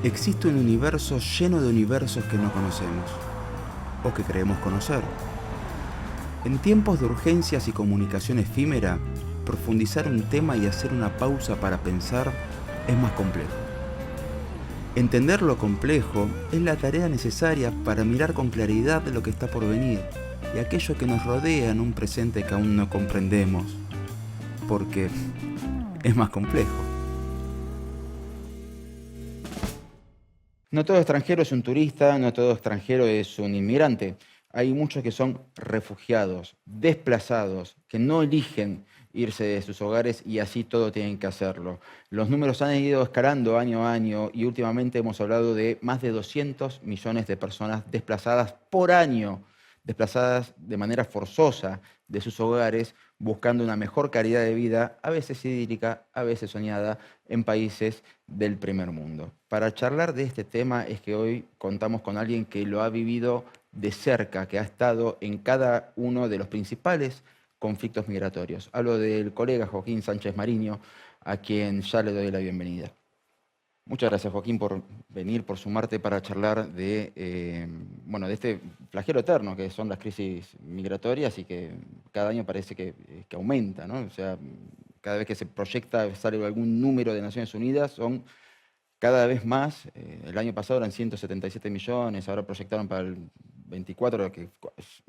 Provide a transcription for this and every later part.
Existe un universo lleno de universos que no conocemos, o que creemos conocer. En tiempos de urgencias y comunicación efímera, profundizar un tema y hacer una pausa para pensar es más complejo. Entender lo complejo es la tarea necesaria para mirar con claridad lo que está por venir y aquello que nos rodea en un presente que aún no comprendemos, porque es más complejo. No todo extranjero es un turista, no todo extranjero es un inmigrante. Hay muchos que son refugiados, desplazados, que no eligen irse de sus hogares y así todo tienen que hacerlo. Los números han ido escalando año a año y últimamente hemos hablado de más de 200 millones de personas desplazadas por año, desplazadas de manera forzosa de sus hogares, buscando una mejor calidad de vida, a veces idílica, a veces soñada, en países del primer mundo. Para charlar de este tema es que hoy contamos con alguien que lo ha vivido de cerca, que ha estado en cada uno de los principales conflictos migratorios. Hablo del colega Joaquín Sánchez Mariño, a quien ya le doy la bienvenida. Muchas gracias, Joaquín, por venir, por sumarte para charlar de este flagelo eterno que son las crisis migratorias y que cada año parece que aumenta, ¿no? O sea, cada vez que se proyecta, sale algún número de Naciones Unidas, son cada vez más. El año pasado eran 177 millones, ahora proyectaron para el 24 que es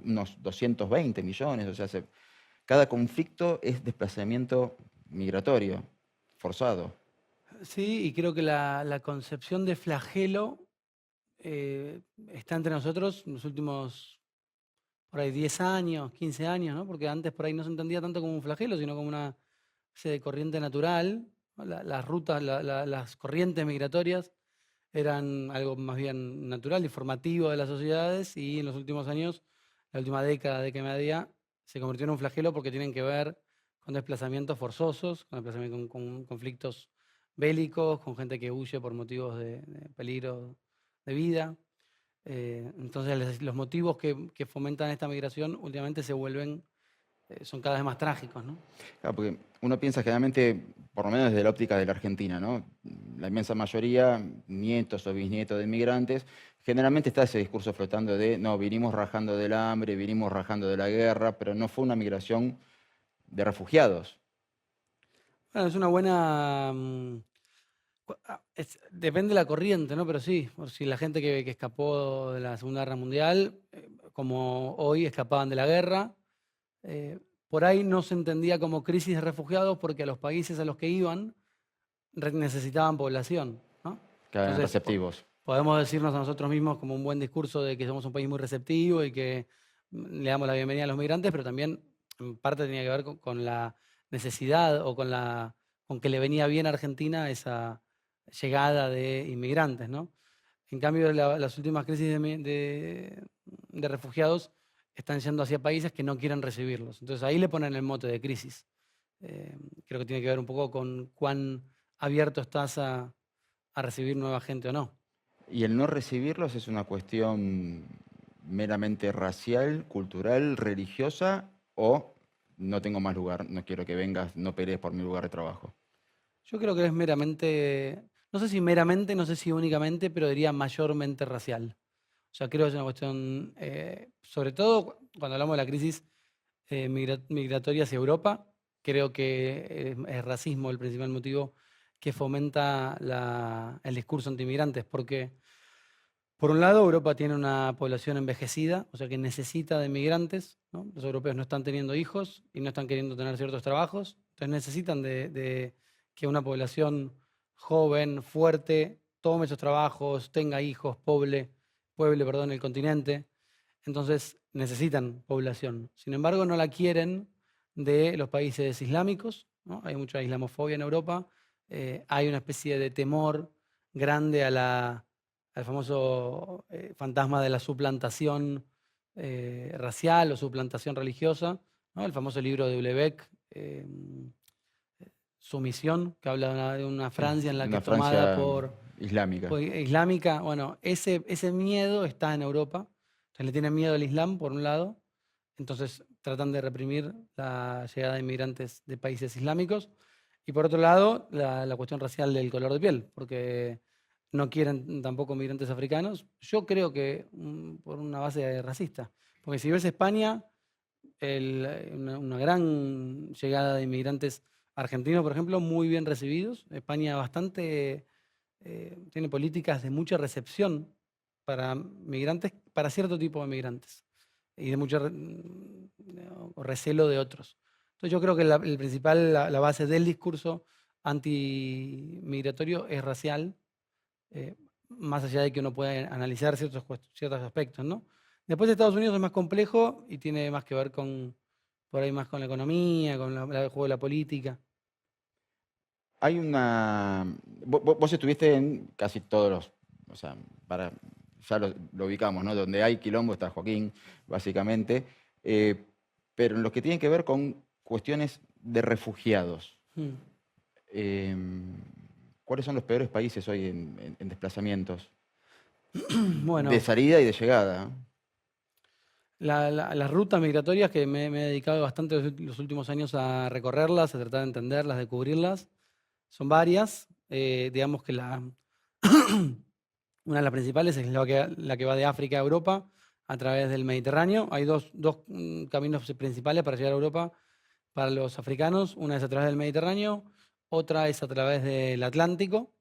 unos 220 millones. O sea, cada conflicto es desplazamiento migratorio forzado. Sí, y creo que la concepción de flagelo está entre nosotros en los últimos, por ahí, 10 años, 15 años, ¿no? Porque antes por ahí no se entendía tanto como un flagelo, sino como una especie de corriente natural, ¿no? Las rutas, las corrientes migratorias eran algo más bien natural y formativo de las sociedades, y en los últimos años, la última década, década y media, se convirtió en un flagelo porque tienen que ver con desplazamientos forzosos, con, con conflictos bélicos, con gente que huye por motivos de peligro de vida. Entonces los motivos que fomentan esta migración últimamente se vuelven, son cada vez más trágicos, ¿no? Claro, porque uno piensa generalmente, por lo menos desde la óptica de la Argentina, ¿no? La inmensa mayoría, nietos o bisnietos de inmigrantes, generalmente está ese discurso flotando de, no, vinimos rajando del hambre, vinimos rajando de la guerra, pero no fue una migración de refugiados. Bueno, es una buena... depende de la corriente, ¿no? Pero sí, por si la gente que escapó de la Segunda Guerra Mundial, como hoy escapaban de la guerra, por ahí no se entendía como crisis de refugiados porque a los países a los que iban necesitaban población, ¿no? Que eran Entonces, receptivos. podemos decirnos a nosotros mismos como un buen discurso de que somos un país muy receptivo y que le damos la bienvenida a los migrantes, pero también en parte tenía que ver con la necesidad o con que le venía bien a Argentina esa llegada de inmigrantes, ¿no? En cambio, las últimas crisis de refugiados están yendo hacia países que no quieren recibirlos. Entonces ahí le ponen el mote de crisis. Eh, Creo que tiene que ver un poco con cuán abierto estás a recibir nueva gente o no. Y el no recibirlos es una cuestión meramente racial, cultural, religiosa, o no tengo más lugar, no quiero que vengas, no pelees por mi lugar de trabajo. Yo creo que es meramente, no sé si meramente, no sé si únicamente, pero diría mayormente racial. O sea, creo que es una cuestión, sobre todo cuando hablamos de la crisis migratoria hacia Europa, creo que es racismo el principal motivo que fomenta el discurso anti-inmigrantes, porque por un lado Europa tiene una población envejecida, o sea que necesita de migrantes, ¿no? Los europeos no están teniendo hijos y no están queriendo tener ciertos trabajos, entonces necesitan de que una población joven, fuerte, tome esos trabajos, tenga hijos, pueble, perdón, el continente. Entonces necesitan población. Sin embargo, no la quieren de los países islámicos, ¿no? Hay mucha islamofobia en Europa. Hay una especie de temor grande al famoso fantasma de la suplantación racial o suplantación religiosa, ¿no? El famoso libro de Houellebecq, Sumisión, que habla de una Sí, Francia en la que una es tomada Francia islámica. por islámica. Bueno, ese miedo está en Europa. Entonces le tienen miedo al Islam, por un lado. Entonces tratan de reprimir la llegada de inmigrantes de países islámicos. Y por otro lado, la cuestión racial del color de piel, porque no quieren tampoco migrantes africanos. Yo creo que por una base racista. Porque si ves España, una gran llegada de inmigrantes argentinos, por ejemplo, muy bien recibidos. España bastante tiene políticas de mucha recepción para migrantes, para cierto tipo de migrantes y de mucho recelo de otros. Entonces yo creo que la base del discurso antimigratorio es racial, eh, más allá de que uno pueda analizar ciertos aspectos, ¿no? Después Estados Unidos es más complejo y tiene más que ver por ahí más con la economía, con el juego de la política. Hay una. Vos estuviste en casi todos los. O sea, ya lo ubicamos, ¿no? Donde hay quilombo está Joaquín, básicamente. eh, pero en lo que tiene que ver con cuestiones de refugiados. Mm. ¿Cuáles son los peores países hoy en desplazamientos? De Bueno, salida y de llegada. las rutas migratorias que me he dedicado bastante los últimos años a recorrerlas, a tratar de entenderlas, de cubrirlas, son varias. Digamos que una de las principales es la que va de África a Europa a través del Mediterráneo. Hay dos caminos principales para llegar a Europa para los africanos. Una es a través del Mediterráneo, otra es a través del Atlántico.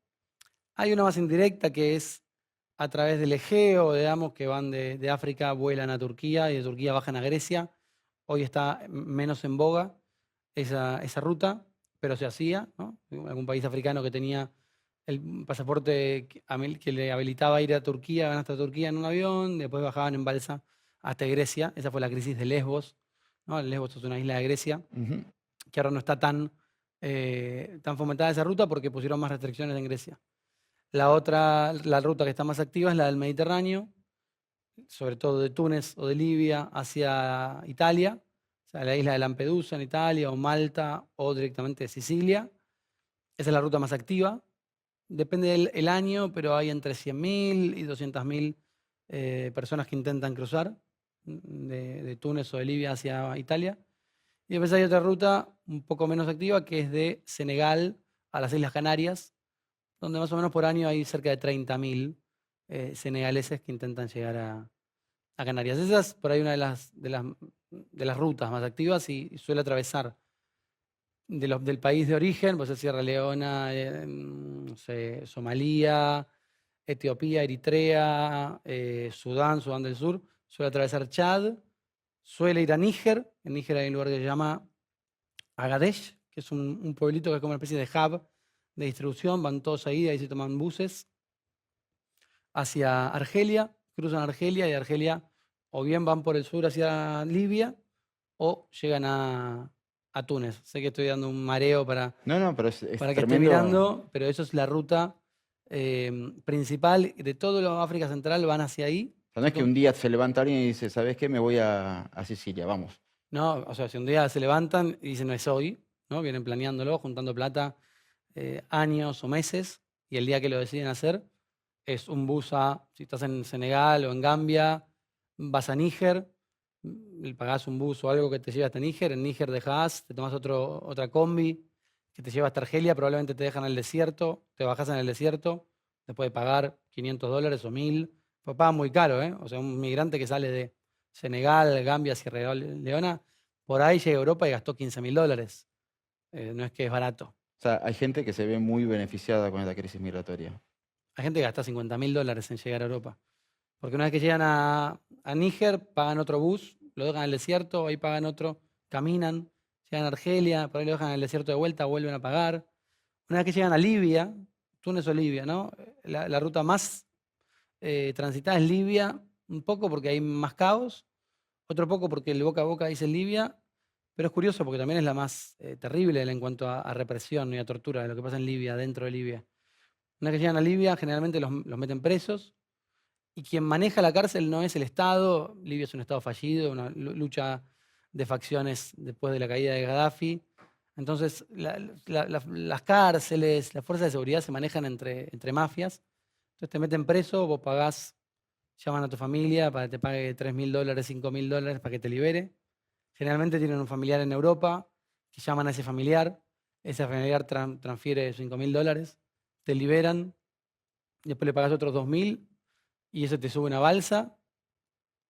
Hay una más indirecta que es a través del Egeo, digamos, que van de África, vuelan a Turquía y de Turquía bajan a Grecia. Hoy está menos en boga esa ruta, pero se hacía, ¿no? Algún país africano que tenía el pasaporte que le habilitaba ir a Turquía, van hasta Turquía en un avión, después bajaban en balsa hasta Grecia. Esa fue la crisis de Lesbos, ¿no? Lesbos es una isla de Grecia, Ujú. que ahora no está tan fomentada esa ruta porque pusieron más restricciones en Grecia. La ruta que está más activa es la del Mediterráneo, sobre todo de Túnez o de Libia hacia Italia, o sea, la isla de Lampedusa en Italia, o Malta, o directamente de Sicilia. Esa es la ruta más activa. Depende del el año, pero hay entre 100.000 y 200.000 personas que intentan cruzar de Túnez o de Libia hacia Italia. Y después hay otra ruta un poco menos activa que es de Senegal a las Islas Canarias, donde más o menos por año hay cerca de 30.000 senegaleses que intentan llegar a Canarias. Esa es por ahí una de las rutas más activas y suele atravesar del país de origen, pues es Sierra Leona, no sé, Somalia, Etiopía, Eritrea, Sudán del Sur, suele atravesar Chad, suele ir a Níger. En Níger hay un lugar que se llama Agadesh, que es un pueblito que es como una especie de hub de distribución, van todos ahí, ahí se toman buses hacia Argelia, cruzan Argelia y de Argelia o bien van por el sur hacia Libia o llegan a Túnez. Sé que estoy dando un mareo No, no, pero es para que esté tremendo. mirando, pero eso es la ruta principal de toda la África Central, van hacia ahí. O sea, no es que un día se levanta alguien y dice, ¿sabes qué? Me voy a Sicilia, vamos. No, o sea, si un día se levantan y dicen no es hoy, ¿no? Vienen planeándolo, juntando plata años o meses, y el día que lo deciden hacer es un bus si estás en Senegal o en Gambia, vas a Níger, pagás un bus o algo que te lleve hasta Níger, en Níger dejás, te tomás otra combi que te lleva hasta Argelia, probablemente te dejan en el desierto, te bajás en el desierto, después de pagar $500 o 1.000, pues paga muy caro, ¿eh? O sea, un migrante que sale de Senegal, Gambia, Sierra Leona, por ahí llega a Europa y gastó $15.000. No es que es barato. O sea, hay gente que se ve muy beneficiada con esta crisis migratoria. Hay gente que gasta $50.000 en llegar a Europa. Porque una vez que llegan a Níger, pagan otro bus, lo dejan en el desierto, ahí pagan otro, caminan, llegan a Argelia, por ahí lo dejan en el desierto de vuelta, vuelven a pagar. Una vez que llegan a Libia, Túnez o Libia, ¿no? La ruta más transitada es Libia, un poco porque hay más caos, otro poco porque el boca a boca dice Libia, pero es curioso porque también es la más terrible en cuanto a represión y a tortura de lo que pasa en Libia, dentro de Libia. Una vez que llegan a Libia, generalmente los meten presos y quien maneja la cárcel no es el Estado. Libia es un Estado fallido, una lucha de facciones después de la caída de Gaddafi. Entonces, las cárceles, las fuerzas de seguridad se manejan entre mafias. Entonces te meten preso, vos pagás, llaman a tu familia para que te pague $3.000, $5.000 para que te libere. Generalmente tienen un familiar en Europa que llaman a ese familiar transfiere $5.000, te liberan, después le pagás otros 2.000 y eso te sube una balsa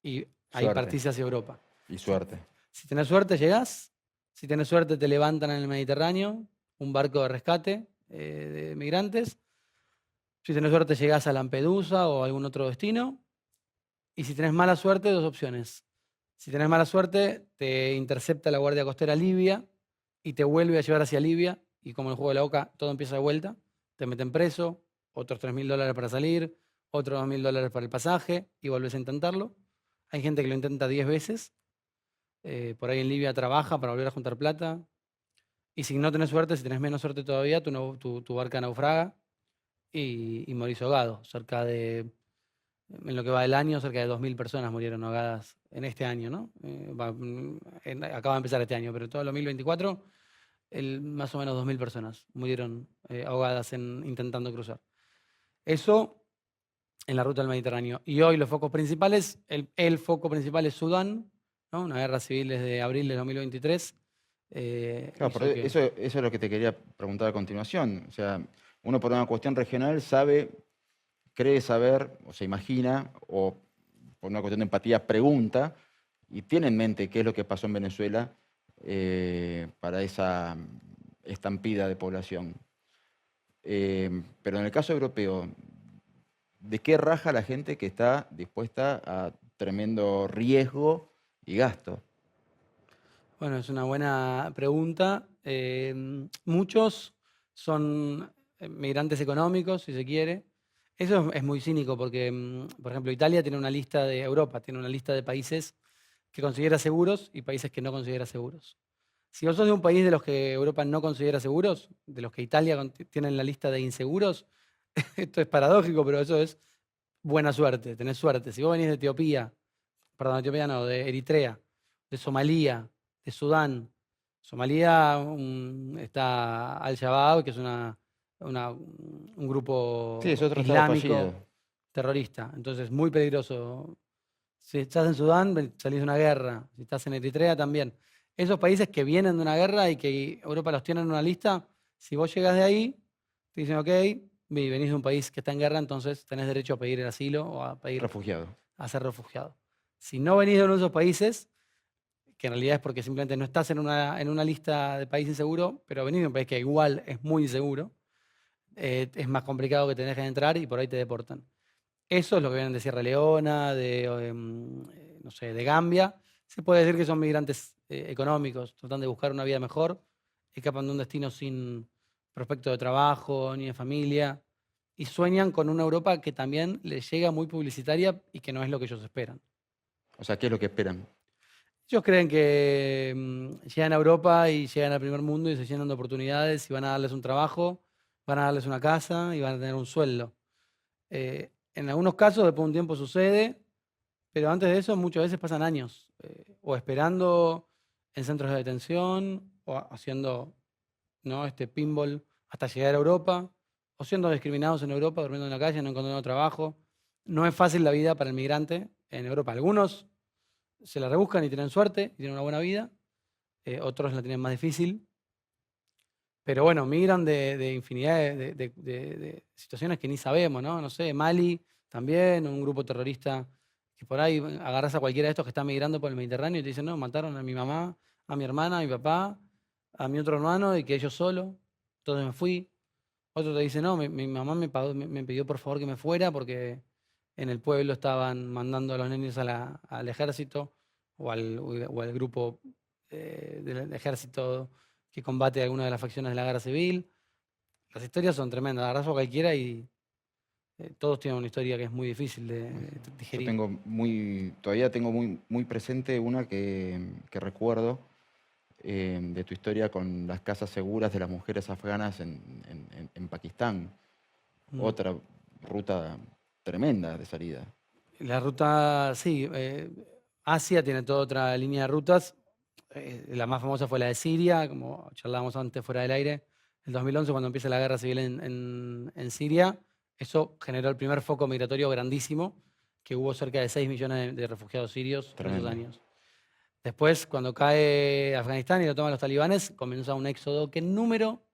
y ahí Suerte. partís hacia Europa. Y suerte. Si tenés suerte, llegás. Si tenés suerte, te levantan en el Mediterráneo, un barco de rescate de migrantes. Si tenés suerte, llegás a Lampedusa o a algún otro destino. Y si tenés mala suerte, dos opciones. Si tenés mala suerte, te intercepta la Guardia Costera Libia y te vuelve a llevar hacia Libia. Y como en el juego de la Oca, todo empieza de vuelta. Te meten preso, otros $3.000 para salir, otros $2.000 para el pasaje y volvés a intentarlo. Hay gente que lo intenta 10 veces. Por ahí en Libia trabaja para volver a juntar plata. Y si no tenés suerte, si tenés menos suerte todavía, tu barca naufraga y morís ahogado. En lo que va del año, cerca de 2.000 personas murieron ahogadas en este año, ¿no? Acaba de empezar este año, pero todo el 2024, más o menos 2.000 personas murieron ahogadas intentando cruzar. Eso en la ruta del Mediterráneo. Y hoy los focos principales, el foco principal es Sudán, ¿no? Una guerra civil desde abril de 2023. Claro, hizo pero que- eso es lo que te quería preguntar a continuación. O sea, uno por una cuestión regional cree saber, o se imagina, o por una cuestión de empatía pregunta, y tiene en mente qué es lo que pasó en Venezuela para esa estampida de población. Pero en el caso europeo, ¿de qué raja la gente que está dispuesta a tremendo riesgo y gasto? Bueno, es una buena pregunta. Muchos son migrantes económicos, si se quiere. Eso es muy cínico porque, por ejemplo, Italia tiene una lista de Europa, tiene una lista de países que considera seguros y países que no considera seguros. Si vos sos de un país de los que Europa no considera seguros, de los que Italia tiene en la lista de inseguros, esto es paradójico, pero eso es buena suerte, tenés suerte. Si vos venís de Etiopía, perdón, de Etiopía no, de Eritrea, de Somalia, de Sudán. Somalia está Al-Shabaab, que es un Sí, es grupo otro estado fallido. islámico terrorista. Entonces, muy peligroso. Si estás en Sudán, salís de una guerra. Si estás en Eritrea, también. Esos países que vienen de una guerra y que Europa los tiene en una lista, si vos llegas de ahí, te dicen, ok, venís de un país que está en guerra, entonces tenés derecho a pedir el asilo o Refugiado. a ser refugiado. Si no venís de uno de esos países, que en realidad es porque simplemente no estás en una lista de país inseguro, pero venís de un país que igual es muy inseguro, es más complicado que te dejen entrar y por ahí te deportan. Eso es lo que vienen de Sierra Leona, no sé, de Gambia. Se puede decir que son migrantes económicos, tratan de buscar una vida mejor, escapan de un destino sin prospecto de trabajo ni de familia y sueñan con una Europa que también les llega muy publicitaria y que no es lo que ellos esperan. O sea, ¿qué es lo que esperan? Ellos creen que llegan a Europa y llegan al primer mundo y se llenan de oportunidades y van a darles un trabajo, van a darles una casa y van a tener un sueldo. En algunos casos, después de un tiempo sucede, pero antes de eso muchas veces pasan años, o esperando en centros de detención, o haciendo, ¿no? Pinball hasta llegar a Europa, o siendo discriminados en Europa, durmiendo en la calle, no encontrando trabajo. No es fácil la vida para el migrante en Europa. Algunos se la rebuscan y tienen suerte y tienen una buena vida, otros la tienen más difícil. Pero bueno, migran de infinidad de situaciones que ni sabemos, ¿no? No sé, Mali también, un grupo terrorista que por ahí agarras a cualquiera de estos que está migrando por el Mediterráneo y te dicen, no, mataron a mi mamá, a mi hermana, a mi papá, a mi otro hermano y que yo solo, entonces me fui. Otro te dice, no, mi mamá me pidió por favor que me fuera porque en el pueblo estaban mandando a los niños al ejército o al grupo del ejército que combate alguna de las facciones de la guerra civil. Las historias son tremendas, agarras a cualquiera y todos tienen una historia que es muy difícil de Yo digerir. todavía tengo muy presente una que recuerdo de tu historia con las casas seguras de las mujeres afganas en Pakistán. Mm. Otra ruta tremenda de salida. La ruta, sí, Asia tiene toda otra línea de rutas. La más famosa fue la de Siria, como charlábamos antes fuera del aire. En 2011, cuando empieza la guerra civil en Siria, eso generó el primer foco migratorio grandísimo, que hubo cerca de 6 millones de refugiados sirios en esos Tremendo. años. Después, cuando cae Afganistán y lo toman los talibanes, comenzó un éxodo que en número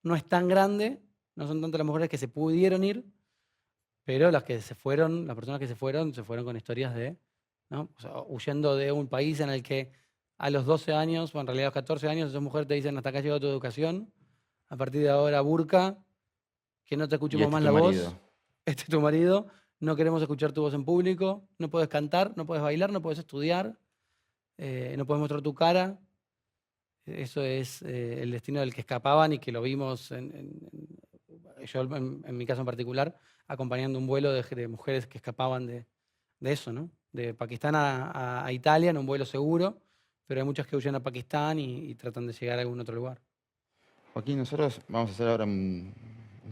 no es tan grande, no son tantas las mujeres que se pudieron ir, pero las personas que se fueron con historias de, ¿no? O sea, huyendo de un país en el que a los 12 años, o en realidad a los 14 años, esas mujeres te dicen, hasta acá llegó tu educación, a partir de ahora burka, que no te Y escuchemos este es más tu la marido. voz, este es tu marido, no queremos escuchar tu voz en público, no puedes cantar, no puedes bailar, no puedes estudiar, no puedes mostrar tu cara. Eso es el destino del que escapaban y que lo vimos yo en mi caso en particular, acompañando un vuelo de mujeres que escapaban de eso, ¿no? De Pakistán a Italia en un vuelo seguro, pero hay muchas que huyen a Pakistán y tratan de llegar a algún otro lugar. Joaquín, nosotros vamos a hacer ahora un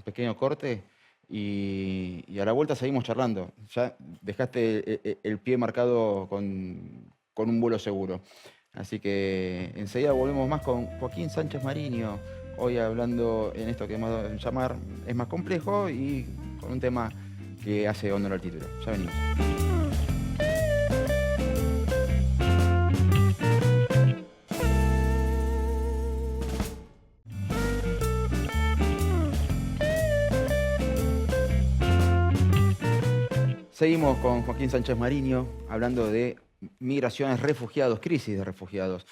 pequeño corte y a la vuelta seguimos charlando. Ya dejaste el pie marcado con un vuelo seguro. Así que enseguida volvemos más con Joaquín Sánchez Mariño, hoy hablando en esto que vamos a llamar Es más complejo y con un tema que hace honor al título. Ya venimos. Seguimos con Joaquín Sánchez Mariño hablando de migraciones, refugiados, crisis de refugiados.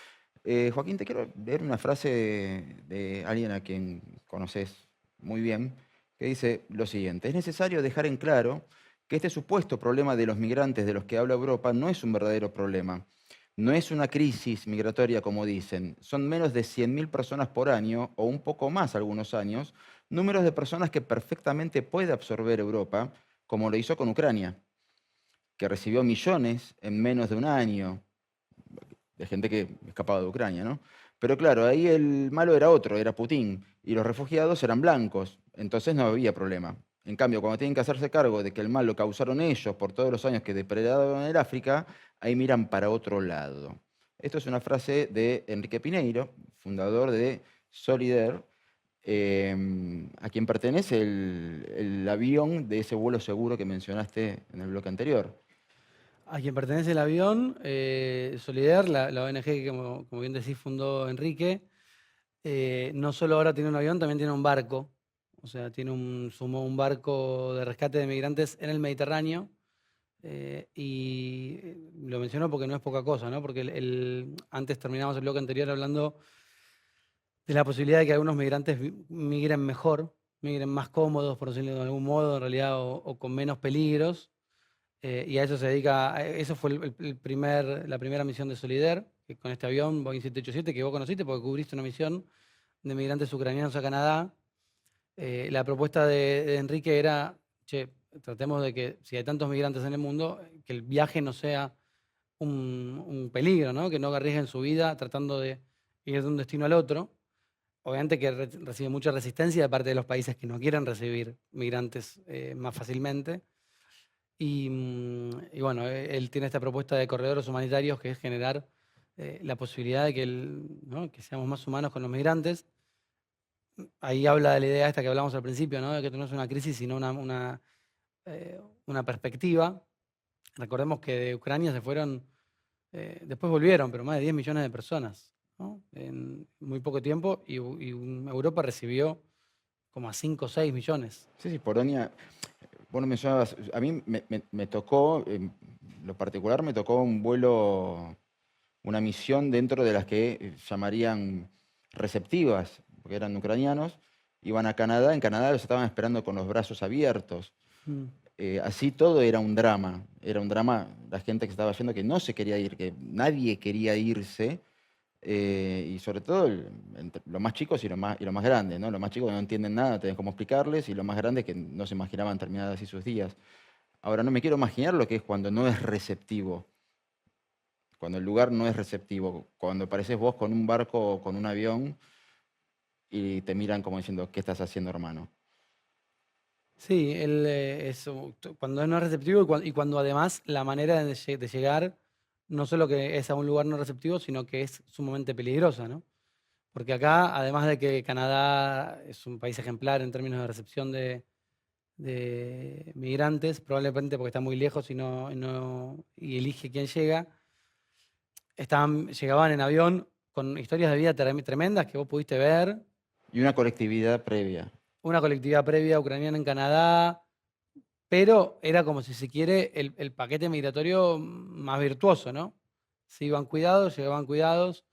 Joaquín, te quiero leer una frase de alguien a quien conoces muy bien, que dice lo siguiente: es necesario dejar en claro que este supuesto problema de los migrantes de los que habla Europa no es un verdadero problema. No es una crisis migratoria como dicen. Son menos de 100.000 personas por año, o un poco más algunos años, números de personas que perfectamente puede absorber Europa, como lo hizo con Ucrania, que recibió millones en menos de un año, de gente que escapaba de Ucrania, ¿no? Pero claro, ahí el malo era otro, era Putin, y los refugiados eran blancos, entonces no había problema. En cambio, cuando tienen que hacerse cargo de que el mal lo causaron ellos por todos los años que depredaron el África, ahí miran para otro lado. Esto es una frase de Enrique Pineiro, fundador de Solidaire, a quien pertenece el avión de ese vuelo seguro que mencionaste en el bloque anterior. A quien pertenece el avión, Solidaire, la ONG que, como bien decís, fundó Enrique, no solo ahora tiene un avión, también tiene un barco. O sea, sumó un barco de rescate de migrantes en el Mediterráneo. Lo menciono porque no es poca cosa, ¿no? Porque antes terminamos el bloque anterior hablando de la posibilidad de que algunos migrantes migren mejor, migren más cómodos, por decirlo de algún modo, en realidad, o con menos peligros. Y a eso se dedica, eso fue la primera misión de Solidaire, que con este avión Boeing 787 que vos conociste porque cubriste una misión de migrantes ucranianos a Canadá. La propuesta de Enrique era, che, tratemos de que si hay tantos migrantes en el mundo, que el viaje no sea un peligro, ¿no? Que no arriesguen su vida tratando de ir de un destino al otro. Obviamente que recibe mucha resistencia de parte de los países que no quieren recibir migrantes más fácilmente. Y bueno, él tiene esta propuesta de corredores humanitarios que es generar la posibilidad de ¿no? que seamos más humanos con los migrantes. Ahí habla de la idea esta que hablamos al principio, ¿no? De que no es una crisis, sino una perspectiva. Recordemos que de Ucrania se fueron, después volvieron, pero más de 10 millones de personas, ¿no? En muy poco tiempo, y Europa recibió como a 5 o 6 millones. Sí, sí, Polonia. Vos no mencionabas, a mí me tocó, en lo particular me tocó un vuelo, una misión dentro de las que llamarían receptivas, porque eran ucranianos, iban a Canadá, en Canadá los estaban esperando con los brazos abiertos. Mm. Así todo era un drama, la gente que estaba yendo que no se quería ir, que nadie quería irse, y sobre todo entre los más chicos y los más grandes, ¿no? Los más chicos no entienden nada, no tienen cómo explicarles, y los más grandes que no se imaginaban terminar así sus días. Ahora, no me quiero imaginar lo que es cuando no es receptivo, cuando el lugar no es receptivo, cuando apareces vos con un barco o con un avión y te miran como diciendo, ¿qué estás haciendo, hermano? Sí, cuando no es receptivo y cuando además la manera de llegar no solo que es a un lugar no receptivo, sino que es sumamente peligrosa, ¿no? Porque acá, además de que Canadá es un país ejemplar en términos de recepción de migrantes, probablemente porque está muy lejos y elige quién llega, llegaban en avión con historias de vida tremendas que vos pudiste ver. Y una colectividad previa. Una colectividad previa ucraniana en Canadá, pero era como si se quiere el paquete migratorio más virtuoso, ¿no? Se iban cuidados, llegaban cuidados.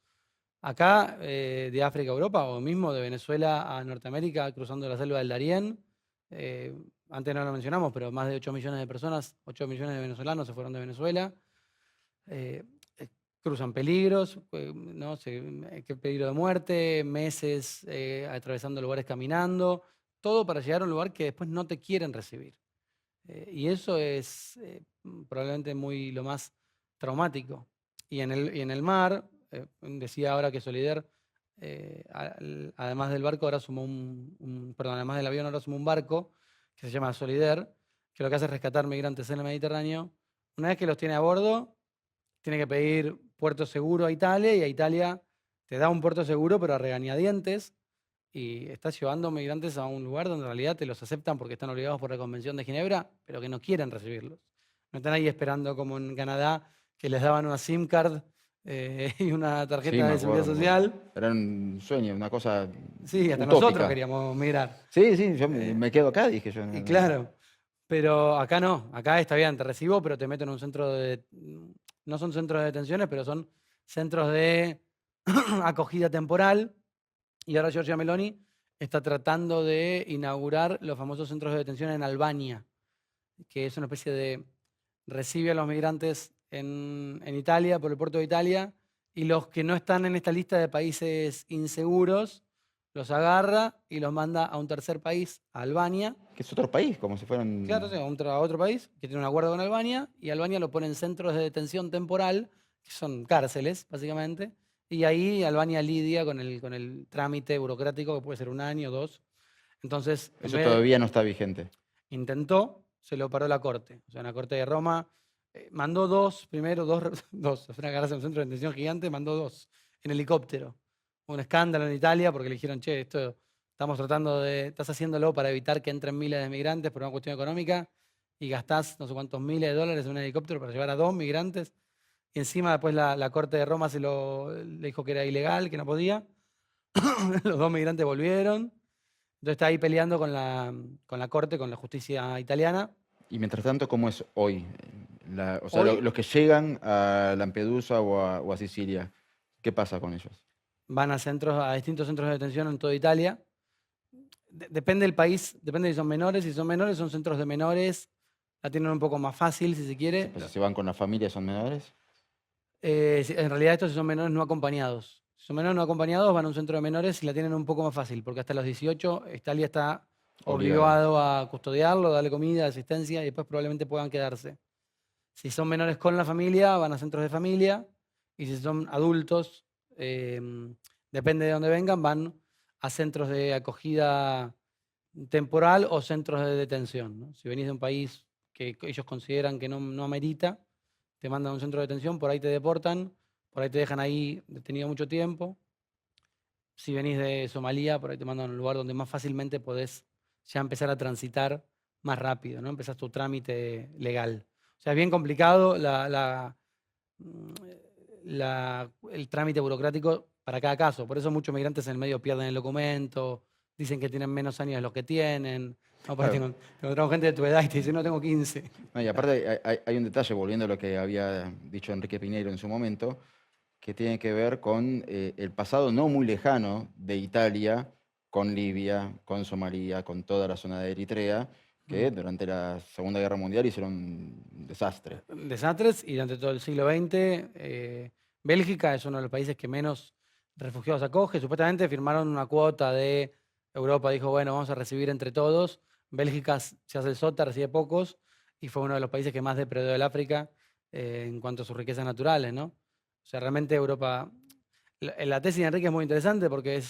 Acá, de África a Europa, o mismo de Venezuela a Norteamérica, cruzando la selva del Darién. eh, Antes no lo mencionamos, pero más de 8 millones de personas, 8 millones de venezolanos se fueron de Venezuela. eh, Cruzan peligros, ¿no? Qué peligro de muerte, meses atravesando lugares caminando, todo para llegar a un lugar que después no te quieren recibir. Y eso es probablemente lo más traumático. Y en el mar, decía ahora que Solider, además del barco, ahora sumó perdón, además del avión, ahora sumó un barco que se llama Solider, que lo que hace es rescatar migrantes en el Mediterráneo. Una vez que los tiene a bordo, tiene que pedir puerto seguro a Italia, y a Italia te da un puerto seguro, pero a regañadientes, y estás llevando migrantes a un lugar donde en realidad te los aceptan porque están obligados por la Convención de Ginebra, pero que no quieren recibirlos. No están ahí esperando como en Canadá, que les daban una SIM card y una Sí, tarjeta me de seguridad acuerdo, me acuerdo. social. Era un sueño, una cosa Sí, hasta nosotros utópica. queríamos migrar. Sí, sí, yo me Eh, me quedo acá, dije yo. y claro, pero acá no, acá está bien, te recibo, pero te meto en un centro no son centros de detenciones, pero son centros de acogida temporal. Y ahora Giorgia Meloni está tratando de inaugurar los famosos centros de detención en Albania, que es una especie de recibe a los migrantes en Italia, por el puerto de Italia, y los que no están en esta lista de países inseguros, los agarra y los manda a un tercer país, a Albania. Que es otro país, como si Claro, sí, fueran. a otro país que tiene un acuerdo con Albania, y Albania lo pone en centros de detención temporal, que son cárceles, básicamente, y ahí Albania lidia con el trámite burocrático, que puede ser un año o dos. Entonces, en Eso vez todavía no está vigente. intentó, se lo paró la corte. O sea, la corte de Roma mandó dos, primero dos, dos, fue una agarrarse a un centro de detención gigante, mandó dos en helicóptero. Un escándalo en Italia porque le dijeron, che, esto estás haciéndolo para evitar que entren miles de migrantes por una cuestión económica, y gastás no sé cuántos miles de dólares en un helicóptero para llevar a dos migrantes. Y encima después la corte de Roma le dijo que era ilegal, que no podía. Los dos migrantes volvieron. Entonces está ahí peleando con la corte, con la justicia italiana. Y mientras tanto, ¿cómo es hoy? O sea, Hoy los que llegan a Lampedusa o a Sicilia, ¿qué pasa con ellos? van a distintos centros de detención en toda Italia. Depende del país, depende si son menores. Si son menores, son centros de menores. La tienen un poco más fácil, si se quiere. Pues, si se van con la familia, son menores. En realidad, estos son menores no acompañados. Si son menores no acompañados, van a un centro de menores y la tienen un poco más fácil, porque hasta los 18 Italia está Obligado. obligado a custodiarlo, darle comida, asistencia, y después probablemente puedan quedarse. Si son menores con la familia, van a centros de familia. Y si son adultos, depende de dónde vengan, van a centros de acogida temporal o centros de detención, ¿no? Si venís de un país que ellos consideran que no amerita, te mandan a un centro de detención, por ahí te deportan, por ahí te dejan ahí detenido mucho tiempo. Si venís de Somalia, por ahí te mandan a un lugar donde más fácilmente podés ya empezar a transitar más rápido, ¿no? Empezás tu trámite legal. O sea, es bien complicado mm, el trámite burocrático para cada caso. Por eso muchos migrantes en el medio pierden el documento, dicen que tienen menos años de los que tienen. No, por ahí Claro. tengo gente de tu edad y te dice, no, tengo 15. No, y aparte hay un detalle, volviendo a lo que había dicho Enrique Piñeiro en su momento, que tiene que ver con el pasado no muy lejano de Italia con Libia, con Somalia, con toda la zona de Eritrea, que Mm. durante la Segunda Guerra Mundial hicieron un desastre. Desastres, y durante todo el siglo XX, Bélgica es uno de los países que menos refugiados acoge. Supuestamente firmaron una cuota de Europa, dijo, bueno, vamos a recibir entre todos. Bélgica se hace el sota, recibe pocos, y fue uno de los países que más depredó el África en cuanto a sus riquezas naturales, ¿no? O sea, realmente Europa. La tesis de Enrique es muy interesante porque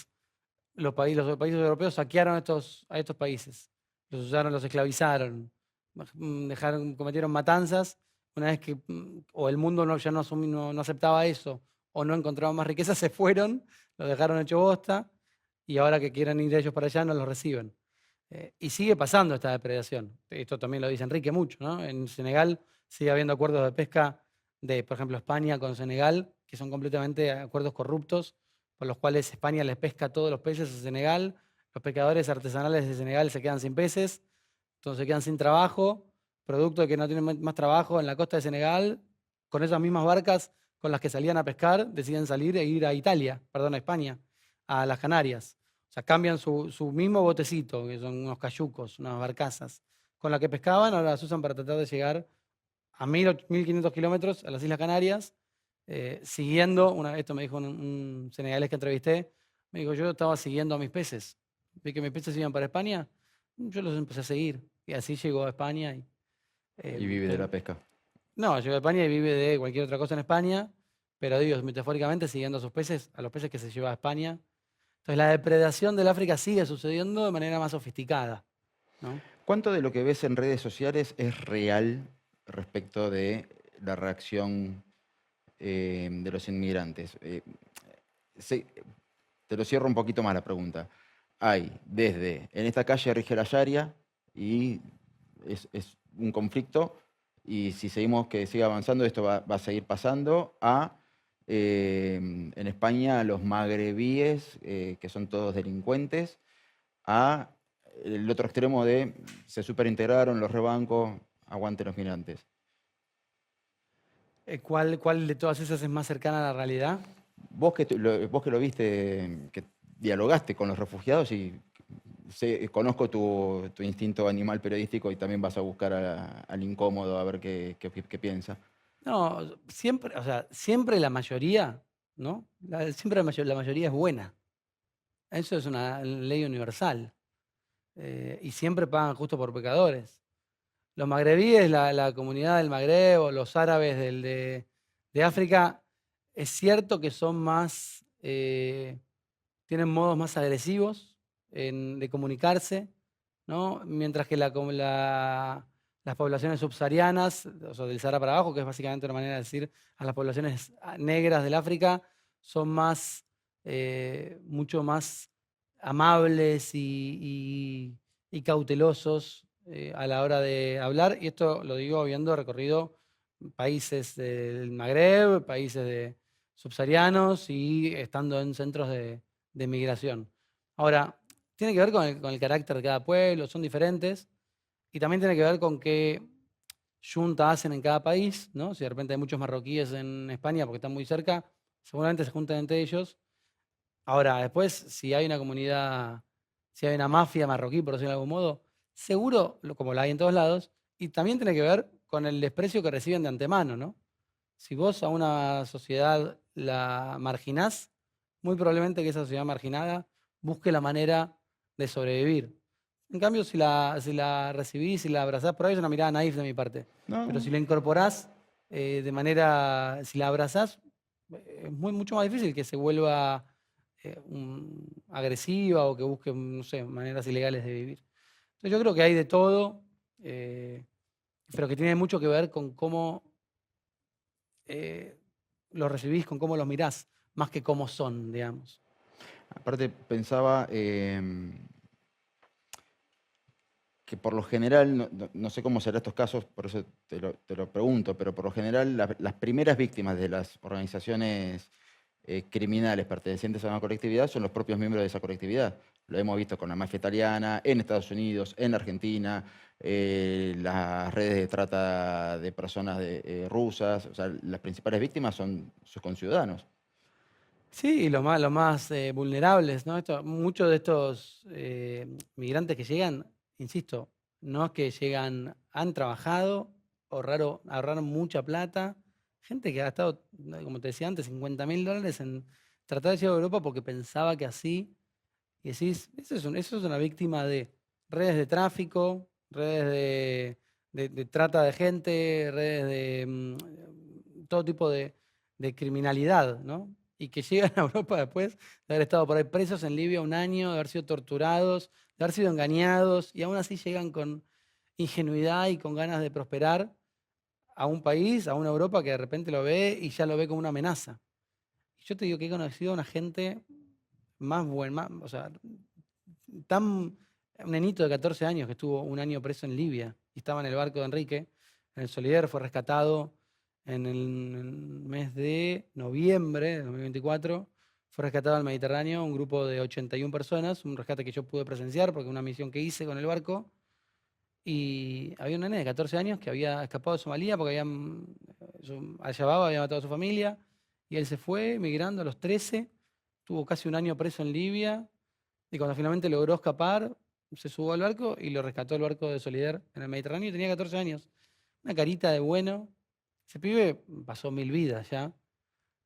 los países europeos saquearon a estos países, los usaron, los esclavizaron, cometieron matanzas. Una vez que o el mundo ya no aceptaba eso, o no encontraban más riqueza, se fueron, los dejaron hecho bosta, y ahora que quieren ir ellos para allá no los reciben. Y sigue pasando esta depredación. Esto también lo dice Enrique mucho, ¿no? En Senegal sigue habiendo acuerdos de pesca de, por ejemplo, España con Senegal, que son completamente acuerdos corruptos, por los cuales España les pesca todos los peces a Senegal. Los pescadores artesanales de Senegal se quedan sin peces, entonces se quedan sin trabajo, producto de que no tienen más trabajo en la costa de Senegal, con esas mismas barcas con las que salían a pescar, deciden salir e ir a Italia, perdón, a España, a las Canarias. O sea, cambian su mismo botecito, que son unos cayucos, unas barcazas, con las que pescaban, ahora las usan para tratar de llegar a 1500 kilómetros a las Islas Canarias, siguiendo, esto me dijo un senegalés que entrevisté, me dijo, yo estaba siguiendo a mis peces, vi que mis peces iban para España, yo los empecé a seguir, y así llegó a España. Y vive de la pesca. No, llegó a España y vive de cualquier otra cosa en España, pero digo, metafóricamente siguiendo a sus peces, a los peces que se lleva a España. Entonces la depredación del África sigue sucediendo de manera más sofisticada, ¿no? ¿Cuánto de lo que ves en redes sociales es real respecto de la reacción de los inmigrantes? Te lo cierro un poquito más la pregunta. Hay desde, en esta calle rige la Sharia y es un conflicto, y si seguimos que siga avanzando, esto va a seguir pasando, en España, los magrebíes, que son todos delincuentes, a el otro extremo de se superintegraron los rebancos, aguanten los migrantes. ¿Cuál de todas esas es más cercana a la realidad? Vos que lo viste, que dialogaste con los refugiados y conozco tu instinto animal periodístico y también vas a buscar al incómodo a ver qué piensa. No, siempre, o sea, siempre la mayoría, ¿no? Siempre la mayoría es buena. Eso es una ley universal. Y siempre pagan justo por pecadores. Los magrebíes, la comunidad del Magreb o los árabes de África, es cierto que son más, tienen modos más agresivos de comunicarse, ¿no? Mientras que las poblaciones subsaharianas, o sea, del Sahara para abajo, que es básicamente una manera de decir a las poblaciones negras del África, son mucho más amables y cautelosos a la hora de hablar. Y esto lo digo habiendo recorrido países del Magreb, subsaharianos y estando en centros de migración. Ahora, tiene que ver con el carácter de cada pueblo, son diferentes, y también tiene que ver con qué junta hacen en cada país, ¿no? Si de repente hay muchos marroquíes en España porque están muy cerca, seguramente se juntan entre ellos. Ahora, después, si hay una comunidad, si hay una mafia marroquí, por decirlo de algún modo, seguro, como la hay en todos lados, y también tiene que ver con el desprecio que reciben de antemano, ¿no? Si vos a una sociedad la marginás, muy probablemente que esa sociedad marginada busque la manera de sobrevivir. En cambio, si la recibís, si la abrazás, por ahí es una mirada naif de mi parte, pero No, si la incorporás si la abrazás, es mucho más difícil que se vuelva agresiva o que busque, no sé, maneras ilegales de vivir. Entonces yo creo que hay de todo, eh, pero que tiene mucho que ver con cómo los recibís, con cómo los mirás, más que cómo son, digamos. aparte pensaba que por lo general, no sé cómo serán estos casos, por eso te lo pregunto, pero por lo general las primeras víctimas de las organizaciones criminales pertenecientes a una colectividad son los propios miembros de esa colectividad. Lo hemos visto con la mafia italiana, en Estados Unidos, en Argentina, las redes de trata de personas rusas. O sea, las principales víctimas son sus conciudadanos. Sí, y los más vulnerables, ¿no? Muchos de estos migrantes que llegan, insisto, no es que llegan, han trabajado, ahorraron mucha plata, gente que ha gastado, ¿no? Como te decía antes, $50.000 en tratar de llegar a Europa porque pensaba que así, y decís, eso es una víctima de redes de tráfico, redes de trata de gente, redes de todo tipo de criminalidad, ¿no? Y que llegan a Europa después de haber estado por ahí presos en Libia un año, de haber sido torturados, de haber sido engañados, y aún así llegan con ingenuidad y con ganas de prosperar a un país, a una Europa que de repente lo ve y ya lo ve como una amenaza. Y yo te digo que he conocido a una gente más buena, o sea, un nenito de 14 años que estuvo un año preso en Libia y estaba en el barco de Enrique, en el Solider, fue rescatado en el mes de noviembre de 2024. Fue rescatado al Mediterráneo un grupo de 81 personas, un rescate que yo pude presenciar porque una misión que hice con el barco. Y había un nene de 14 años que había escapado de Somalia porque Al-Shabaab había matado a su familia. Y él se fue migrando a los 13, tuvo casi un año preso en Libia. Y cuando finalmente logró escapar, se subió al barco y lo rescató el barco de Solidaire en el Mediterráneo y tenía 14 años. Una carita de bueno. Ese pibe pasó 1000 vidas ya.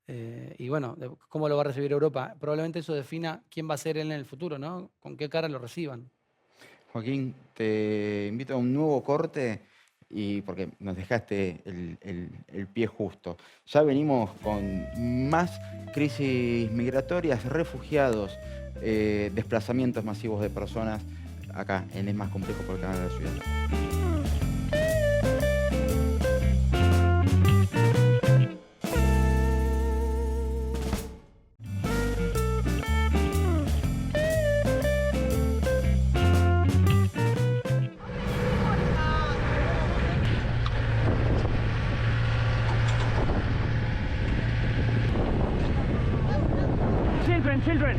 Y bueno, ¿cómo lo va a recibir Europa? Probablemente eso defina quién va a ser él en el futuro, ¿no? Con qué cara lo reciban. Joaquín, te invito a un nuevo corte y porque nos dejaste el pie justo. Ya venimos con más crisis migratorias, refugiados, desplazamientos masivos de personas acá en Es Más Complejo por el Canal de la Ciudad. Children!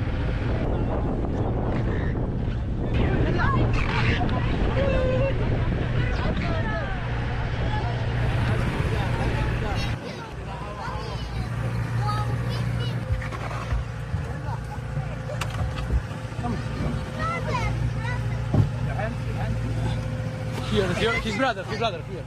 Here, his brother, here.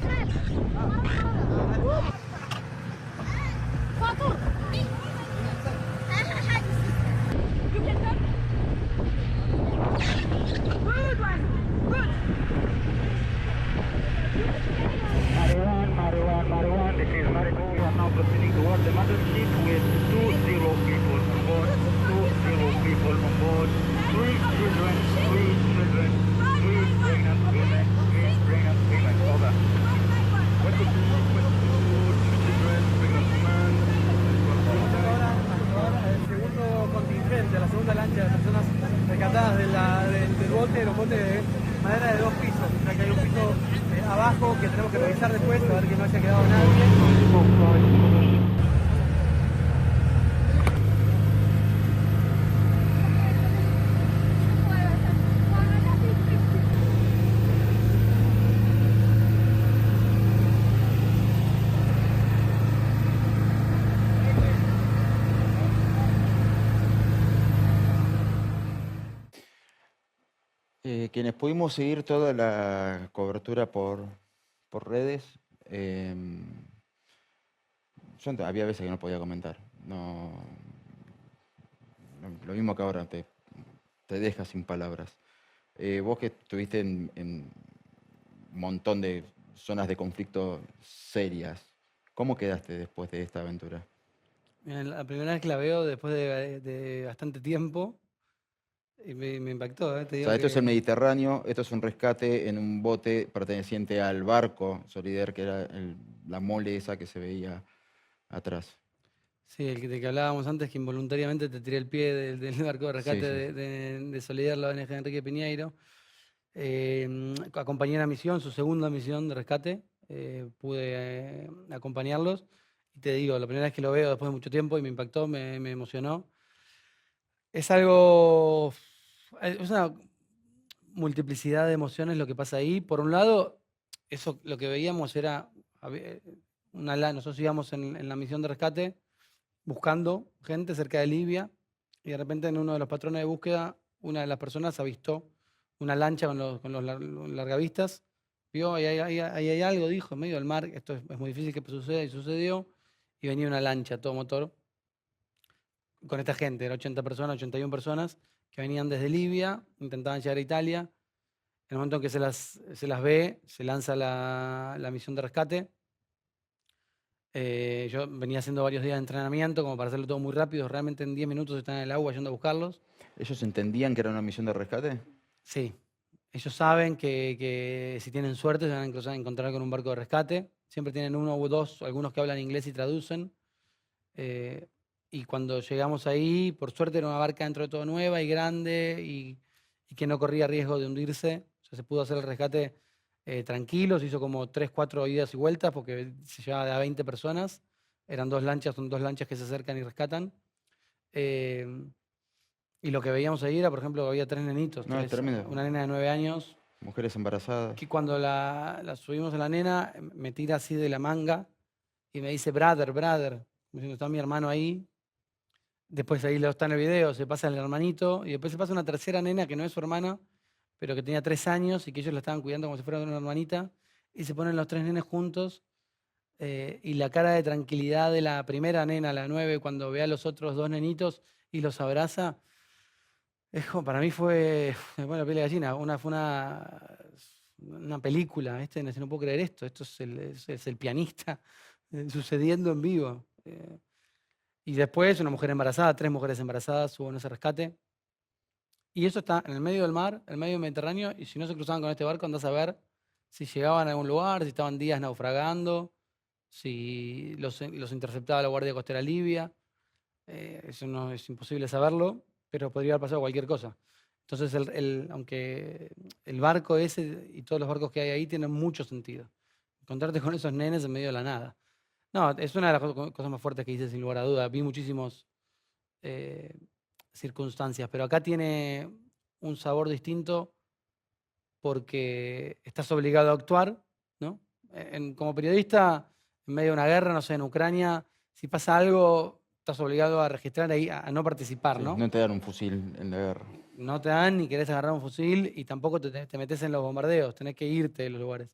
Marijuana, this is Marigo. We are now proceeding towards the mothership with 20 people on board. 20 people on board. 3 children, 3 pregnant women, 3 pregnant women. Over. What could you with 2 children, pregnant women? Ahora el segundo contingente, la segunda lancha de personas rescatadas del bote, los botes de madera de 2 pisos. O sea que hay un piso abajo que tenemos que revisar después, a ver que no haya quedado nadie. Quienes pudimos seguir toda la cobertura por redes, yo había veces que no podía comentar. Lo mismo que ahora, te deja sin palabras. Vos que estuviste en un montón de zonas de conflicto serias, ¿cómo quedaste después de esta aventura? Mira, la primera vez que la veo después de bastante tiempo, y me impactó, te O digo sea, esto es el que Mediterráneo, esto es un rescate en un bote perteneciente al barco Solidaire, que era la mole esa que se veía atrás. sí, del que hablábamos antes, que involuntariamente te tiré el pie del barco de rescate Sí, sí. de Solidaridad, la ONG de Enrique Piñeiro. Acompañé la misión, su segunda misión de rescate, pude acompañarlos. Y te digo, la primera vez que lo veo después de mucho tiempo y me impactó, me emocionó. Es algo, es una multiplicidad de emociones lo que pasa ahí. Por un lado, eso lo que veíamos era, nosotros íbamos en la misión de rescate buscando gente cerca de Libia y de repente en uno de los patrones de búsqueda una de las personas avistó una lancha con los largavistas, vio, ahí hay algo, dijo, en medio del mar, esto es muy difícil que suceda y sucedió, y venía una lancha a todo motor con esta gente, eran 80 personas, 81 personas, que venían desde Libia, intentaban llegar a Italia. En el momento en que se las ve, se lanza la misión de rescate. Yo venía haciendo varios días de entrenamiento como para hacerlo todo muy rápido. Realmente en 10 minutos están en el agua yendo a buscarlos. ¿Ellos entendían que era una misión de rescate? Sí, ellos saben que si tienen suerte se van a encontrar con un barco de rescate. Siempre tienen uno o dos, algunos que hablan inglés y traducen. Y cuando llegamos ahí, por suerte era una barca dentro de todo nueva y grande y que no corría riesgo de hundirse. O sea, se pudo hacer el rescate tranquilo, se hizo como 3, 4 idas y vueltas porque se llevaba de a 20 personas. Eran 2 lanchas, son 2 lanchas que se acercan y rescatan. Y lo que veíamos ahí era, por ejemplo, había 3 nenitos. No, es tremendo. Una nena de 9 años Mujeres embarazadas. que cuando la subimos a la nena, me tira así de la manga y me dice, brother, brother, como diciendo, está mi hermano ahí. Después ahí lo está en el video, se pasa el hermanito, y después se pasa una tercera nena que no es su hermana, pero que tenía 3 años y que ellos la estaban cuidando como si fuera una hermanita, y se ponen los 3 nenes juntos, y la cara de tranquilidad de la primera nena, la 9, cuando ve a los otros 2 nenitos y los abraza, para mí me pone la piel de gallina, fue una película, no puedo creer esto es el pianista sucediendo en vivo. Y después una mujer embarazada, 3 mujeres embarazadas hubo en ese rescate. Y eso está en el medio del mar, en el medio del Mediterráneo, y si no se cruzaban con este barco, andás a ver si llegaban a algún lugar, si estaban días naufragando, si los interceptaba la Guardia Costera Libia. Eso no es imposible saberlo, pero podría haber pasado cualquier cosa. Entonces, aunque el barco ese y todos los barcos que hay ahí tienen mucho sentido. Encontrarte con esos nenes en medio de la nada. No, es una de las cosas más fuertes que hice, sin lugar a duda. Vi muchísimas circunstancias, pero acá tiene un sabor distinto porque estás obligado a actuar, ¿no? Como periodista, en medio de una guerra, no sé, en Ucrania, si pasa algo, estás obligado a registrar ahí, a no participar, Sí, ¿no? no te dan un fusil en la guerra. No te dan ni querés agarrar un fusil y tampoco te metes en los bombardeos, tenés que irte de los lugares.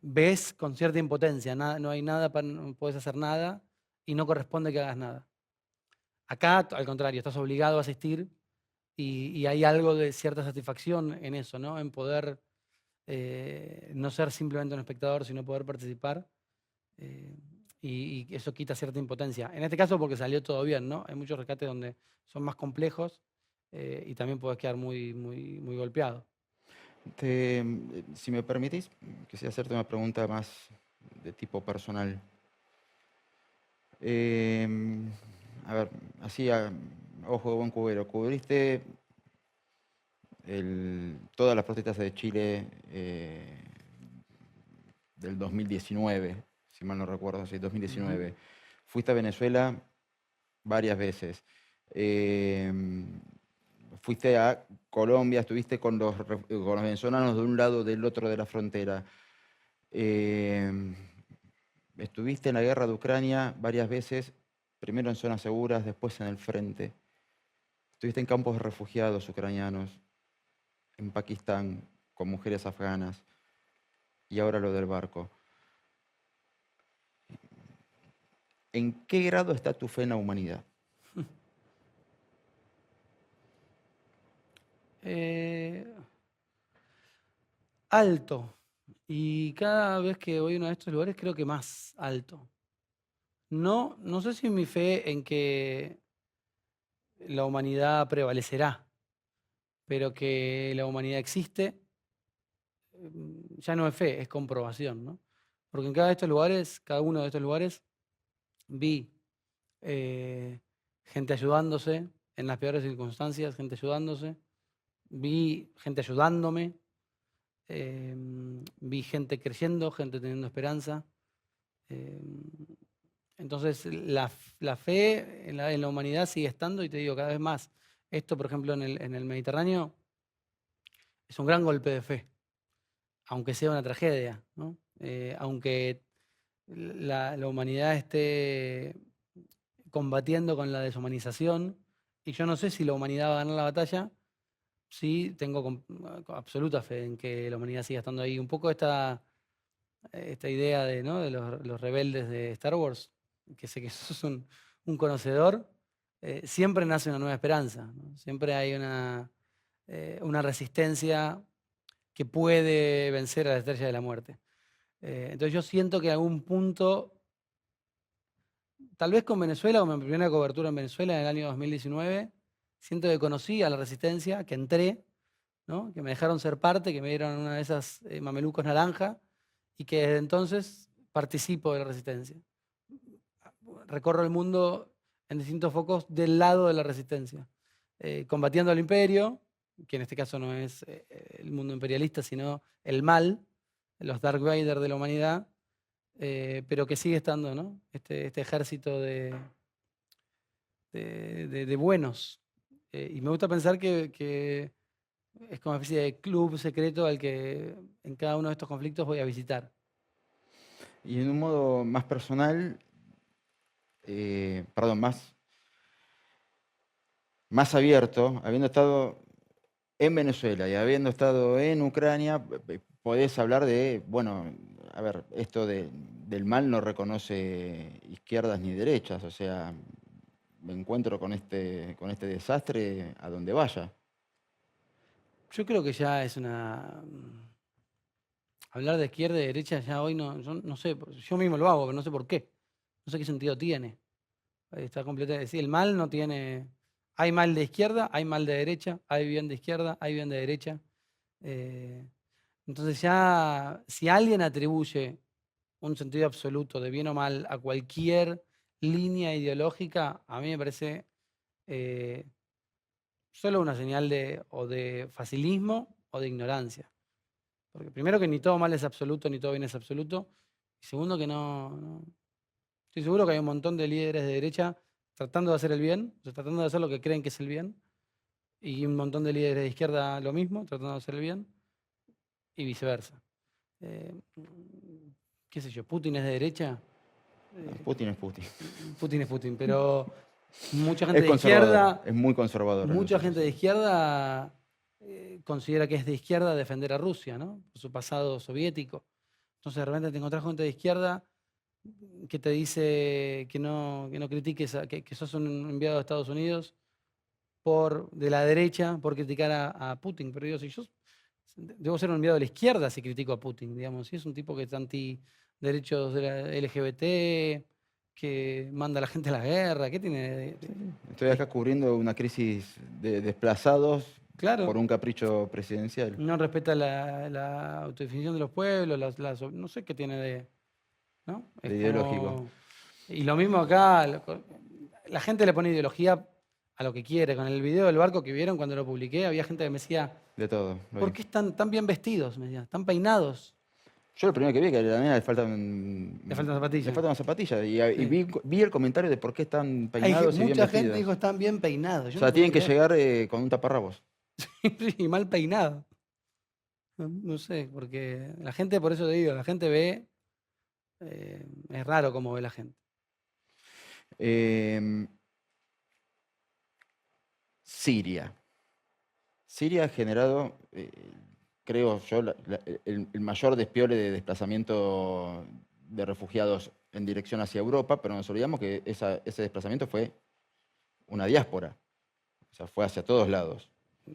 Ves con cierta impotencia, no hay nada, no puedes hacer nada y no corresponde que hagas nada. Acá, al contrario, estás obligado a asistir y hay algo de cierta satisfacción en eso, ¿no? En poder no ser simplemente un espectador, sino poder participar. Y eso quita cierta impotencia. En este caso porque salió todo bien, ¿no? Hay muchos rescates donde son más complejos y también puedes quedar muy, muy, muy golpeado. Si me permitís, quisiera hacerte una pregunta más de tipo personal. A ver, así a ojo de buen cubero, cubriste todas las protestas de Chile del 2019, si mal no recuerdo, sí, 2019. Fuiste a Venezuela varias veces. Fuiste a Colombia, estuviste con los venezolanos de un lado del otro de la frontera. Estuviste en la guerra de Ucrania varias veces, primero en zonas seguras, después en el frente. Estuviste en campos de refugiados ucranianos, en Pakistán, con mujeres afganas, y ahora lo del barco. ¿En qué grado está tu fe en la humanidad? Alto. Y cada vez que voy a uno de estos lugares creo que más alto. No sé si mi fe en que la humanidad prevalecerá, pero que la humanidad existe, ya no es fe, es comprobación, ¿no? Porque en cada uno de estos lugares, vi gente ayudándose en las peores circunstancias, gente ayudándose, vi gente ayudándome, vi gente creyendo, gente teniendo esperanza. Entonces, la fe en la humanidad sigue estando y te digo, cada vez más. Esto, por ejemplo, en el Mediterráneo, es un gran golpe de fe, aunque sea una tragedia, ¿no? Aunque la humanidad esté combatiendo con la deshumanización, y yo no sé si la humanidad va a ganar la batalla, sí tengo absoluta fe en que la humanidad siga estando ahí. Un poco esta idea de, ¿no?, de los rebeldes de Star Wars, que sé que sos un conocedor, siempre nace una nueva esperanza, ¿no? Siempre hay una resistencia que puede vencer a la estrella de la muerte. Entonces yo siento que en algún punto, tal vez con Venezuela, como mi primera cobertura en Venezuela en el año 2019, siento que conocí a la resistencia, que entré, ¿no?, que me dejaron ser parte, que me dieron una de esas mamelucos naranja, y que desde entonces participo de la resistencia. Recorro el mundo en distintos focos del lado de la resistencia, combatiendo al imperio, que en este caso no es el mundo imperialista, sino el mal, los Dark Vader de la humanidad, pero que sigue estando, ¿no?, este ejército de buenos. Y me gusta pensar que Es como una especie de club secreto al que en cada uno de estos conflictos voy a visitar. Y en un modo más personal, perdón, más abierto, habiendo estado en Venezuela y habiendo estado en Ucrania, podés hablar de, bueno, a ver, esto del mal no reconoce izquierdas ni derechas, o sea, me encuentro con este desastre a donde vaya. Yo creo que ya es una... Hablar de izquierda y derecha ya hoy no, yo no sé, yo mismo lo hago, pero no sé por qué. No sé qué sentido tiene. Está completamente... Sí, el mal no tiene... Hay mal de izquierda, hay mal de derecha, hay bien de izquierda, hay bien de derecha. Eh, entonces ya, si alguien atribuye un sentido absoluto de bien o mal a cualquier línea ideológica, a mí me parece eh, solo una señal o de facilismo o de ignorancia. Porque primero que ni todo mal es absoluto, ni todo bien es absoluto. Y segundo que no. Estoy seguro que hay un montón de líderes de derecha tratando de hacer el bien, o sea, tratando de hacer lo que creen que es el bien. Y un montón de líderes de izquierda lo mismo, tratando de hacer el bien. Y viceversa. Eh, ¿Qué sé yo? ¿Putin es de derecha? Putin es Putin. Putin es Putin, pero mucha gente Es de conservador, izquierda, es muy conservador en mucha eso, gente de sí. izquierda considera que es de izquierda defender a Rusia, ¿no? Por su pasado soviético. Entonces de repente te encontrás gente de izquierda que te dice que no critiques, que sos un enviado de Estados Unidos de la derecha por criticar a Putin. Pero digo, si yo debo ser un enviado de la izquierda si critico a Putin, digamos. Si es un tipo que es anti derechos de la LGBT, que manda a la gente a la guerra, ¿qué tiene Estoy acá cubriendo una crisis de desplazados por Claro, un capricho presidencial, no respeta la autodefinición de los pueblos, no sé qué tiene de... ¿no? de Es ideológico, como... Y lo mismo acá, la gente le pone ideología a lo que quiere. Con el video del barco que vieron cuando lo publiqué, había gente que me decía, de todo. Lo ¿por vi. qué están tan bien vestidos? Me decía, tan peinados. Yo lo primero que vi que a la nena Le faltan le zapatillas. faltan zapatillas y Sí. vi el comentario de por qué están peinados y bien Mucha gente vestidos. dijo, están bien peinados. O Yo no sea, podía tienen que creer. llegar con un taparrabos. Y mal peinado. No sé, porque la gente, por eso te digo, la gente ve, es raro cómo ve la gente. Em, Siria. Siria ha generado, creo yo, el mayor despiole de desplazamiento de refugiados en dirección hacia Europa, pero nos olvidamos que ese desplazamiento fue una diáspora, o sea, fue hacia todos lados.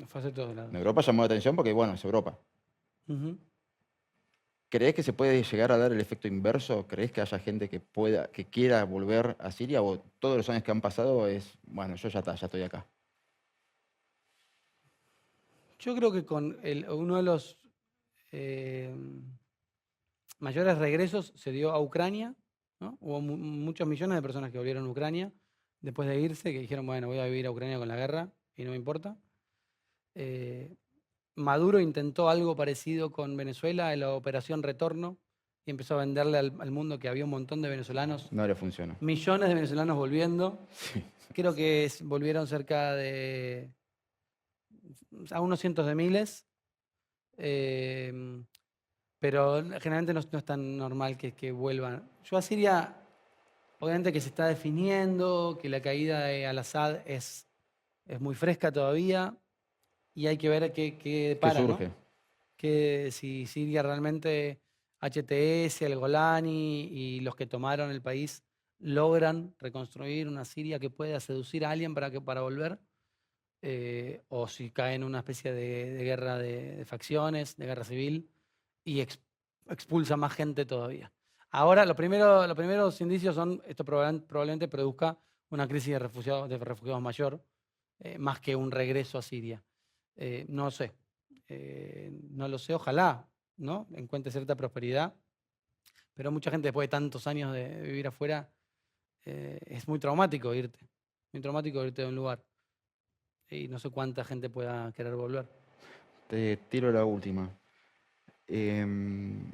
Fue hacia todos lados. En Europa llamó la atención porque, bueno, es Europa. Ujú. ¿Crees que se puede llegar a dar el efecto inverso? ¿Crees que haya gente que quiera volver a Siria o todos los años que han pasado es, bueno, yo ya estoy acá? Yo creo que con uno de los eh, mayores regresos se dio a Ucrania, ¿no? Hubo muchos millones de personas que volvieron a Ucrania después de irse, que dijeron, bueno, voy a vivir a Ucrania con la guerra y no me importa. Eh, Maduro intentó algo parecido con Venezuela en la Operación Retorno y empezó a venderle al mundo que había un montón de venezolanos, No le funciona. millones de venezolanos volviendo. Sí. Creo que volvieron cerca de a unos cientos de miles. Pero generalmente no es tan normal que vuelvan. Yo a Siria, obviamente que se está definiendo, que la caída de Al-Assad es muy fresca todavía y hay que ver qué ¿Qué para, ¿no? surge? Que si Siria realmente, HTS, el Golani y los que tomaron el país logran reconstruir una Siria que pueda seducir a alguien para volver, o si cae en una especie de guerra de facciones, de guerra civil, y expulsa más gente todavía. Ahora, los primeros indicios son, esto probablemente produzca una crisis de refugiados mayor, más que un regreso a Siria. No sé, no lo sé, ojalá, ¿no? Encuentre cierta prosperidad, pero mucha gente después de tantos años de vivir afuera, es muy traumático irte de un lugar y no sé cuánta gente pueda querer volver. Te tiro la última. Em,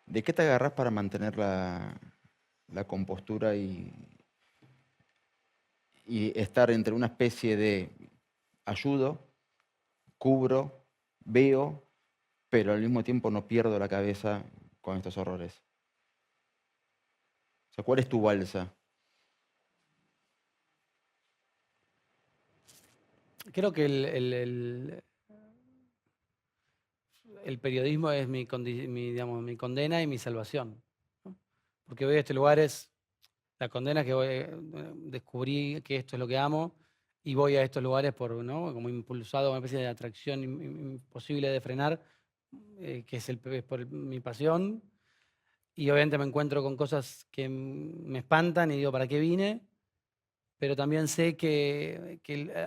¿De qué te agarrás para mantener la compostura y estar entre una especie de ayudo, cubro, veo, pero al mismo tiempo no pierdo la cabeza con estos horrores. O sea, ¿cuál es tu balsa? Creo que el periodismo es digamos, mi condena y mi salvación, ¿no? Porque voy a estos lugares, la condena es que descubrí que esto es lo que amo y voy a estos lugares ¿no? Como impulsado, una especie de atracción imposible de frenar, que es por mi pasión. Y obviamente me encuentro con cosas que me espantan y digo, ¿para qué vine? Pero también sé que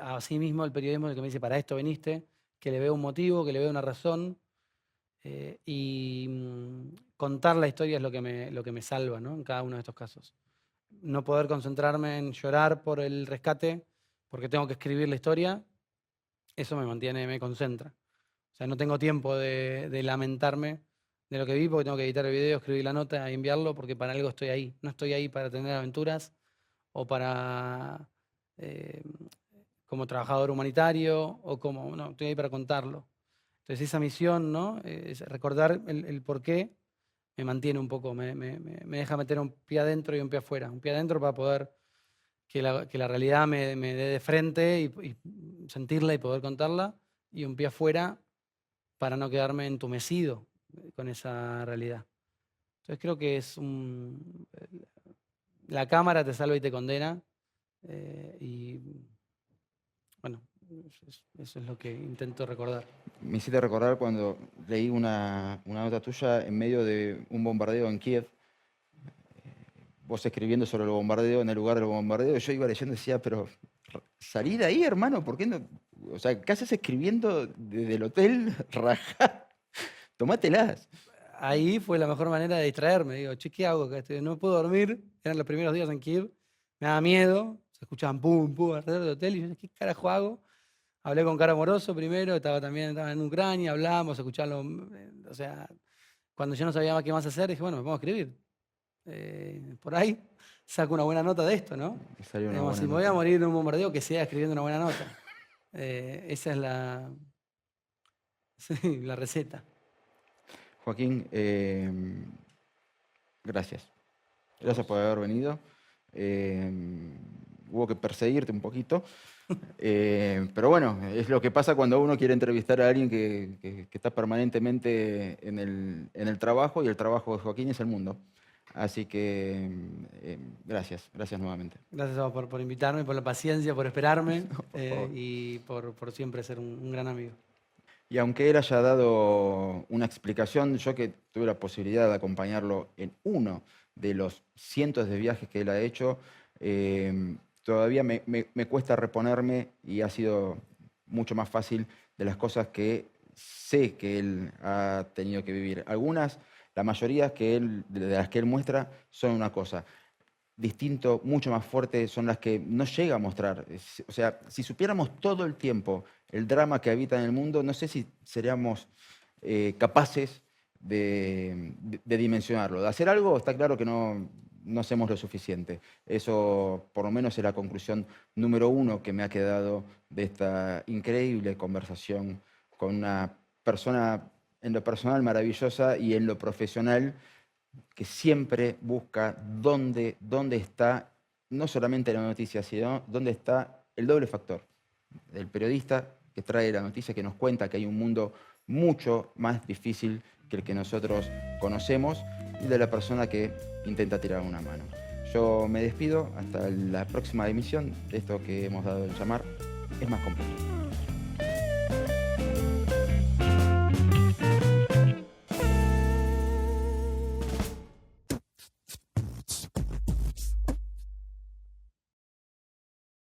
así mismo el periodismo es el que me dice, para esto viniste, que le veo un motivo, que le veo una razón. Contar la historia es lo que me salva, ¿no? En cada uno de estos casos. No poder concentrarme en llorar por el rescate, porque tengo que escribir la historia, eso me mantiene, me concentra. O sea, no tengo tiempo de lamentarme de lo que vi, porque tengo que editar el video, escribir la nota y enviarlo, porque para algo estoy ahí. No estoy ahí para tener aventuras o para como trabajador humanitario o como, no, estoy ahí para contarlo. Entonces esa misión, ¿no? Es recordar el por qué me mantiene un poco, me deja meter un pie adentro y un pie afuera. Un pie adentro para poder que la realidad me dé de frente y sentirla y poder contarla, y un pie afuera para no quedarme entumecido con esa realidad. Entonces creo que la cámara te salva y te condena, y bueno, eso es lo que intento recordar. Me hiciste recordar cuando leí una nota tuya en medio de un bombardeo en Kiev, vos escribiendo sobre el bombardeo, en el lugar del bombardeo, yo iba leyendo y decía, pero salí de ahí, hermano, ¿por qué no? O sea, ¿qué haces escribiendo desde el hotel? Rajá, tomátelas. Ahí fue la mejor manera de distraerme. Digo, che, ¿qué hago? No puedo dormir. Eran los primeros días en Kiev. Me daba miedo. Se escuchaban pum, pum, alrededor del hotel. Y yo decía, ¿qué carajo hago? Hablé con Caro Moroso primero. Estaba en Ucrania. Hablamos, escuchamos. O sea, cuando yo no sabía más qué más hacer, dije, bueno, me pongo a escribir. Por ahí saco una buena nota de esto, ¿no? Digamos, si me voy a morir en un bombardeo, que sea escribiendo una buena nota. Esa es la receta. Joaquín, gracias. Gracias por haber venido. Hubo que perseguirte un poquito. Pero bueno, es lo que pasa cuando uno quiere entrevistar a alguien que está permanentemente en el trabajo, y el trabajo de Joaquín es el mundo. Así que gracias nuevamente. Gracias a vos por invitarme, por la paciencia, por esperarme, y por siempre ser un gran amigo. Y aunque él haya dado una explicación, yo que tuve la posibilidad de acompañarlo en uno de los cientos de viajes que él ha hecho, todavía me cuesta reponerme, y ha sido mucho más fácil de las cosas que sé que él ha tenido que vivir. Algunas, la mayoría de las que él muestra son una cosa. Distinto, mucho más fuerte, son las que no llega a mostrar. O sea, si supiéramos todo el tiempo el drama que habita en el mundo, no sé si seríamos capaces de dimensionarlo. De hacer algo, está claro que no hacemos lo suficiente. Eso, por lo menos, es la conclusión número uno que me ha quedado de esta increíble conversación con una persona en lo personal maravillosa y en lo profesional, que siempre busca dónde está, no solamente la noticia, sino dónde está el doble factor del periodista que trae la noticia, que nos cuenta que hay un mundo mucho más difícil que el que nosotros conocemos, y de la persona que intenta tirar una mano. Yo me despido hasta la próxima emisión de esto que hemos dado en llamar Es Más Complejo.